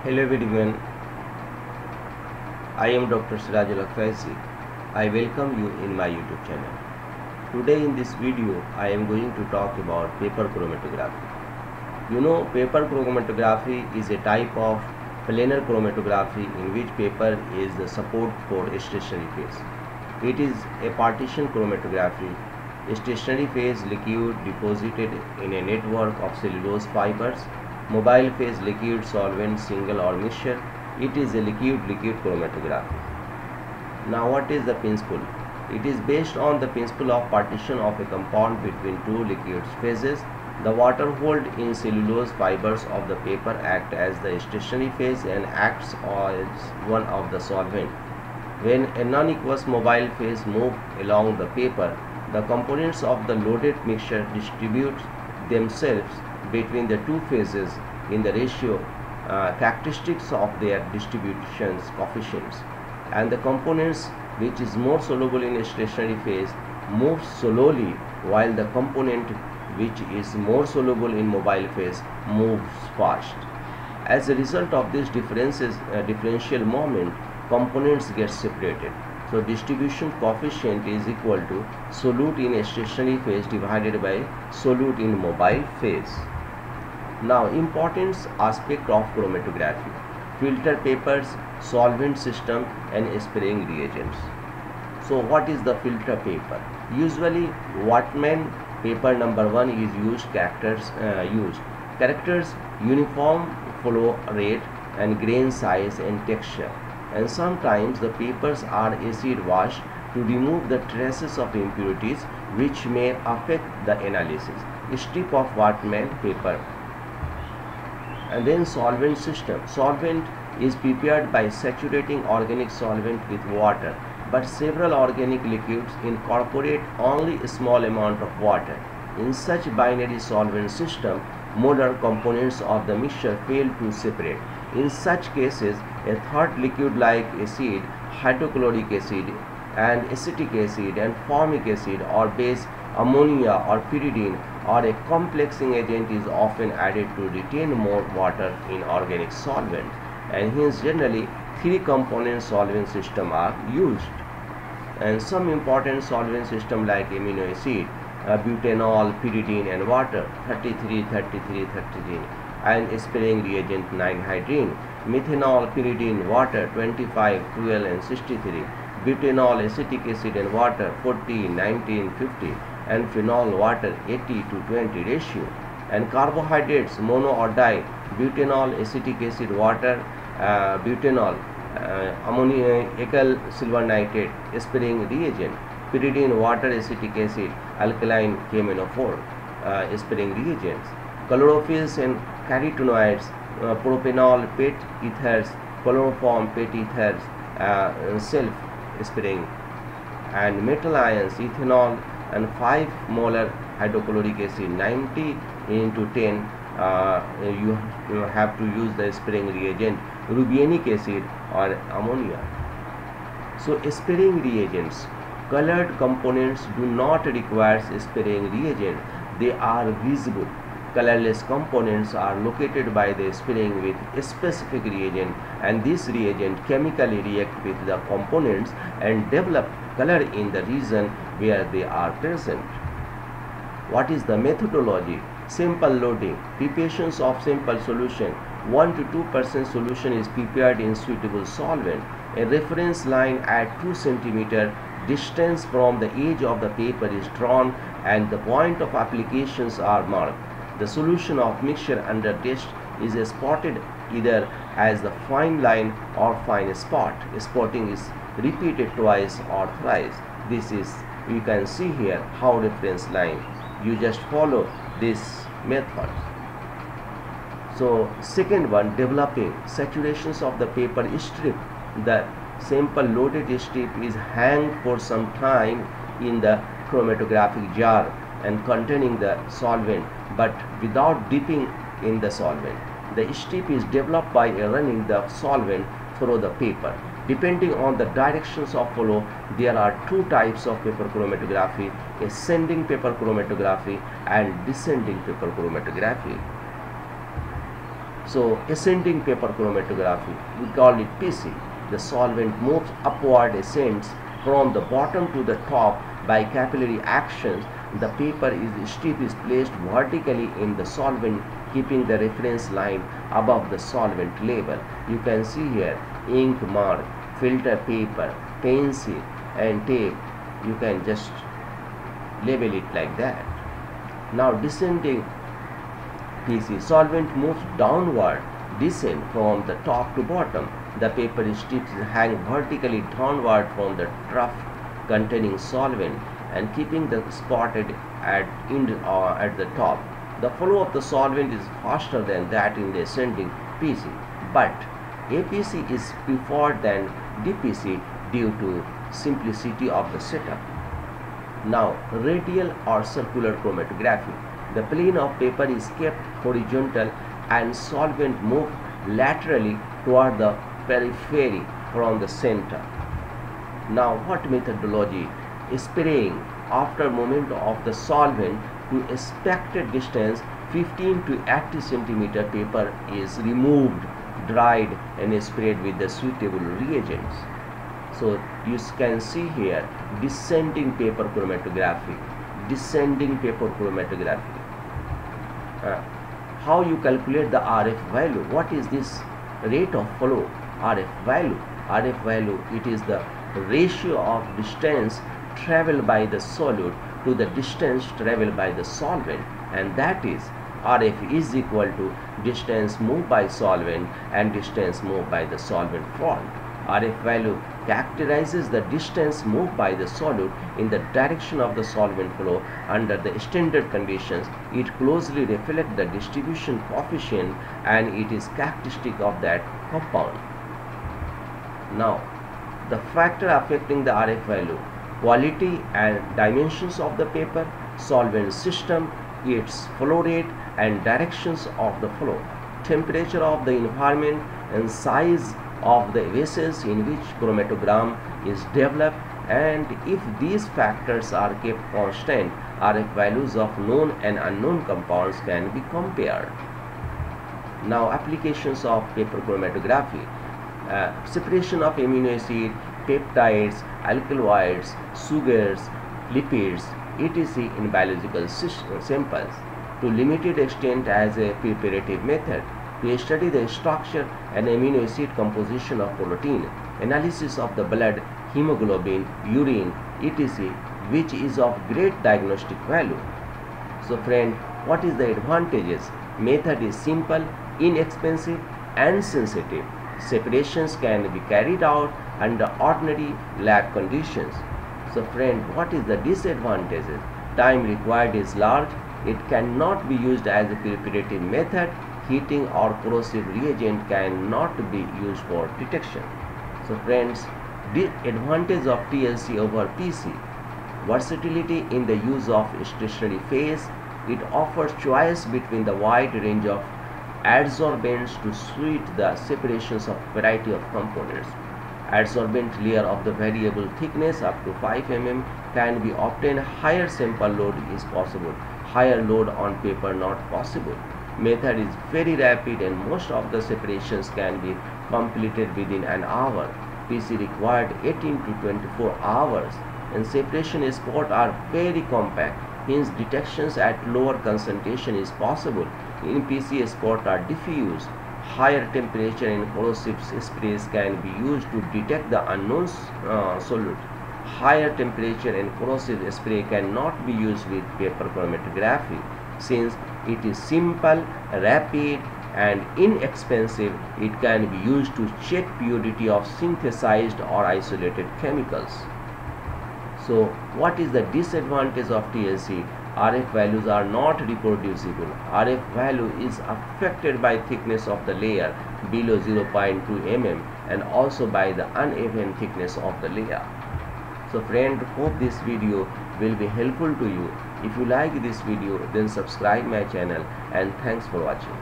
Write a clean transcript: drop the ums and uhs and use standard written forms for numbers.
Hello everyone, I am Dr. Sirajul Akfaisi. I welcome you in my YouTube channel. Today in this video, I am going to talk about paper chromatography. You know, paper chromatography is a type of planar chromatography in which paper is the support for a stationary phase. It is a partition chromatography. A stationary phase liquid deposited in a network of cellulose fibers. Mobile phase liquid solvent single or mixture. It is a liquid-liquid chromatography. Now what is the principle? It is based on the principle of partition of a compound between two liquid phases. The water hold in cellulose fibers of the paper act as the stationary phase and acts as one of the solvent. When a non-aqueous mobile phase moves along the paper, the components of the loaded mixture distribute themselves between the two phases in the ratio characteristics of their distributions coefficients, and the components which is more soluble in a stationary phase moves slowly, while the component which is more soluble in mobile phase moves fast. As a result of this differential moment, components get separated. So distribution coefficient is equal to solute in a stationary phase divided by solute in mobile phase. Now, important aspect of chromatography: filter papers, solvent system and spraying reagents. So what is the filter paper? Usually Whatman paper number 1 is used. Characters uniform flow rate and grain size and texture, and sometimes the papers are acid washed to remove the traces of impurities which may affect the analysis. Strip of Whatman paper. And then solvent system. Solvent is prepared by saturating organic solvent with water, but several organic liquids incorporate only a small amount of water. In such binary solvent system, molar components of the mixture fail to separate. In such cases, a third liquid like acid, hydrochloric acid and acetic acid and formic acid or base ammonia or pyridine or a complexing agent is often added to retain more water in organic solvent, and hence generally 3 component solvent system are used. And some important solvent system like amino acid, butanol, pyridine and water 33, 33, 33, and spraying reagent 9-hydrine, methanol, pyridine, water 25, 12 and 63, butanol, acetic acid and water 40, 19, 50, and phenol water 80 to 20 ratio. And carbohydrates mono or di, butanol, acetic acid, water, butanol, ammoniacal silver nitrate, spraying reagent, pyridine, water, acetic acid, alkaline KMnO4, spraying reagents, chlorophylls and carotenoids, propanol, PET ethers, chloroform, PET ethers, self spraying, and metal ions, ethanol and 5 molar hydrochloric acid 90 into 10, you have to use the spraying reagent rubianic acid or ammonia. So spraying reagents, colored components do not require spraying reagent, they are visible. Colorless components are located by the spraying with a specific reagent, and this reagent chemically react with the components and develop color in the region where they are present. What is the methodology? Simple loading. Preparations of simple solution. 1 to 2% solution is prepared in suitable solvent. A reference line at 2 cm distance from the edge of the paper is drawn and the point of applications are marked. The solution of mixture under test is spotted either as the fine line or fine spot. Spotting is repeated twice or thrice. This is, you can see here how reference line. You just follow this method. So second one, developing. Saturations of the paper strip. The sample loaded strip is hanged for some time in the chromatographic jar and containing the solvent, but without dipping in the solvent. The strip is developed by running the solvent through the paper. Depending on the directions of flow, there are 2 types of paper chromatography: ascending paper chromatography and descending paper chromatography. So ascending paper chromatography, we call it PC. The solvent moves upward, ascends from the bottom to the top by capillary actions. The paper strip is placed vertically in the solvent, keeping the reference line above the solvent level. You can see here ink mark, filter paper, pencil and tape. You can just label it like that. Now descending PC, solvent moves downward, descend from the top to bottom. The paper strips hang vertically downward from the trough containing solvent and keeping the spotted at the top. The flow of the solvent is faster than that in the ascending PC, but APC is preferred than DPC due to simplicity of the setup. Now, radial or circular chromatography. The plane of paper is kept horizontal and solvent moves laterally toward the periphery from the center. Now, what methodology? Spraying after movement of the solvent to expected distance 15 to 80 centimeter paper is removed, dried and sprayed with the suitable reagents. So you can see here descending paper chromatography. How you calculate the RF value? What is this rate of flow? RF value, it is the ratio of distance traveled by the solute to the distance traveled by the solvent, and that is RF is equal to distance moved by solvent and distance moved by the solvent front. RF value characterizes the distance moved by the solute in the direction of the solvent flow under the standard conditions. It closely reflects the distribution coefficient and it is characteristic of that compound. Now, the factor affecting the RF value: quality and dimensions of the paper, solvent system, its flow rate and directions of the flow, temperature of the environment and size of the vessels in which chromatogram is developed, and if these factors are kept constant, RF values of known and unknown compounds can be compared. Now, applications of paper chromatography: separation of amino acid, peptides, alkaloids, sugars, lipids, etc. in biological samples, to limited extent as a preparative method, to study the structure and amino acid composition of protein, analysis of the blood, hemoglobin, urine, etc., which is of great diagnostic value. So friend, what is the advantages? Method is simple, inexpensive and sensitive. Separations can be carried out under ordinary lab conditions. So friend, what is the disadvantages? Time required is large. It cannot be used as a preparative method. Heating or corrosive reagent cannot be used for detection. So friends, the advantage of TLC over PC: versatility in the use of stationary phase. It offers choice between the wide range of adsorbents to suit the separations of variety of components. Adsorbent layer of the variable thickness up to 5 mm can be obtained. Higher sample load is possible. Higher load on paper not possible. Method is very rapid and most of the separations can be completed within an hour. PC required 18 to 24 hours, and separation spots are very compact. Hence, detections at lower concentration is possible. In PC, spots are diffuse. Higher temperature and corrosive sprays can be used to detect the unknown solute. Higher temperature and corrosive spray cannot be used with paper chromatography. Since it is simple, rapid and inexpensive, it can be used to check purity of synthesized or isolated chemicals. So, what is the disadvantage of TLC? RF values are not reproducible. RF value is affected by thickness of the layer below 0.2 mm and also by the uneven thickness of the layer. So friend, hope this video will be helpful to you. If you like this video, then subscribe my channel, and thanks for watching.